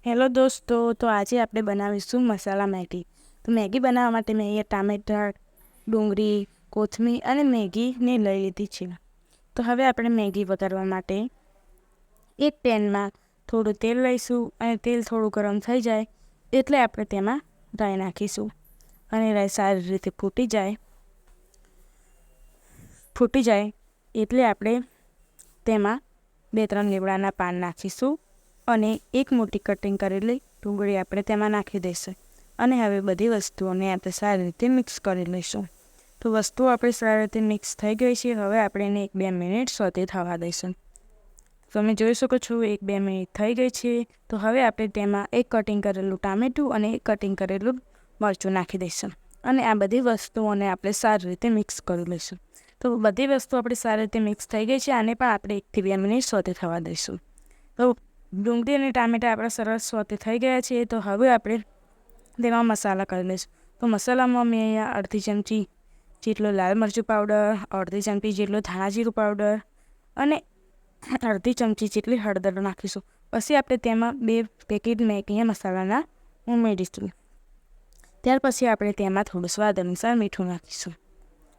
Hello દોસ્તો, તો આજે આપણે બનાવીશું મસાલા મેગી. તો મેગી બનાવવા માટે મેં અહીંયા ટામેટાં, ડુંગળી, કોથમીર અને મેગીને લઈ લીધી છે. તો હવે આપણે મેગી વઘારવા માટે એક પેનમાં થોડું તેલ લઈશું અને તેલ થોડું ગરમ થઈ જાય એટલે આપણે તેમાં રાઈ નાખીશું અને રાઈ સારી રીતે ફૂટી જાય એટલે આપણે તેમાં 2-3 લીમડાના પાન નાખીશું અને એક મોટી કટિંગ કરેલી ડુંગળી આપણે તેમાં નાખી દઈશું અને હવે બધી વસ્તુઓને આપણે સારી રીતે મિક્સ કરી લઈશું. તો વસ્તુઓ આપણી સારી રીતે મિક્સ થઈ ગઈ છે. હવે આપણે એને 1-2 મિનિટ સોતે થવા દઈશું. તમે જોઈ શકો છો 1-2 મિનિટ થઈ ગઈ છે. તો હવે આપણે તેમાં એક કટિંગ કરેલું ટામેટું અને એક કટિંગ કરેલું મરચું નાખી દઈશું અને આ બધી વસ્તુઓને આપણે સારી રીતે મિક્સ કરી લઈશું. તો બધી વસ્તુ આપણી સારી રીતે મિક્સ થઈ ગઈ છે. આને પણ આપણે 1-2 મિનિટ સોતે થવા દઈશું. તો ડુંગળી અને ટામેટાં આપણા સરસ સોતે થઈ ગયા છે. તો હવે આપણે તેમાં મસાલા કરી લઈશું. તો મસાલામાં મેં અહીંયા અડધી ચમચી જેટલો લાલ મરચું પાવડર, અડધી ચમચી જેટલો ધાણા જીરું પાવડર અને અડધી ચમચી જેટલી હળદર નાખીશું. પછી આપણે તેમાં 2 પેકેટ મેગી મસાલાના ઉમેરીશું. ત્યાર પછી આપણે તેમાં થોડું સ્વાદ અનુસાર મીઠું નાખીશું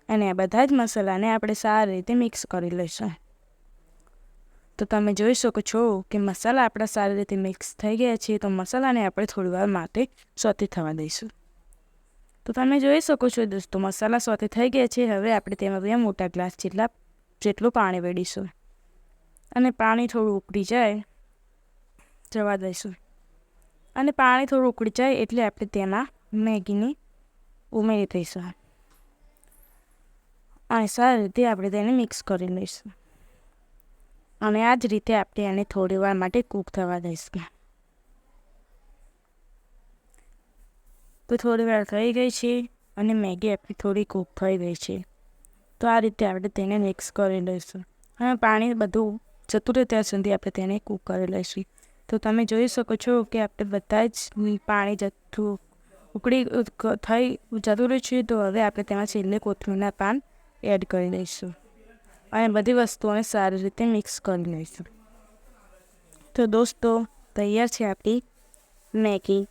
અને આ બધા જ મસાલાને આપણે સારી રીતે મિક્સ કરી લઈશું. તો તમે જોઈ શકો છો કે મસાલા આપણા સારી રીતે મિક્સ થઈ ગયા છે. તો મસાલાને આપણે થોડીવાર માટે સોતે થવા દઈશું. તો તમે જોઈ શકો છો દોસ્તો, મસાલા સોતે થઈ ગયા છે. હવે આપણે તેમાં 2 મોટા ગ્લાસ જેટલું પાણી વેડીશું અને પાણી થોડું ઉકળી જવા દઈશું અને પાણી થોડું ઉકળી જાય એટલે આપણે તેમાં મેગીને ઉમેરી દઈશું અને સારી રીતે આપણે તેને મિક્સ કરી લઈશું અને આ જ રીતે આપણે એને થોડી વાર માટે કૂક થવા દઈશું. તો થોડી વાર થઈ ગઈ છે અને મેગી આપણી થોડી કૂક થઈ ગઈ છે. તો આ રીતે આપણે તેને મિક્સ કરી લઈશું અને પાણી બધું જતું રહે ત્યાં સુધી આપણે તેને કૂક કરી લઈશું. તો તમે જોઈ શકો છો કે આપણે બધા જ પાણી જતું જતું રહ્યું છે. તો હવે આપણે તેમાં છેલ્લે કોથમીરના પાન એડ કરી દઈશું અને બધી વસ્તુઓને સારી રીતે મિક્સ કરી લઈશું. તો દોસ્તો, તૈયાર છે આપણી મેગી.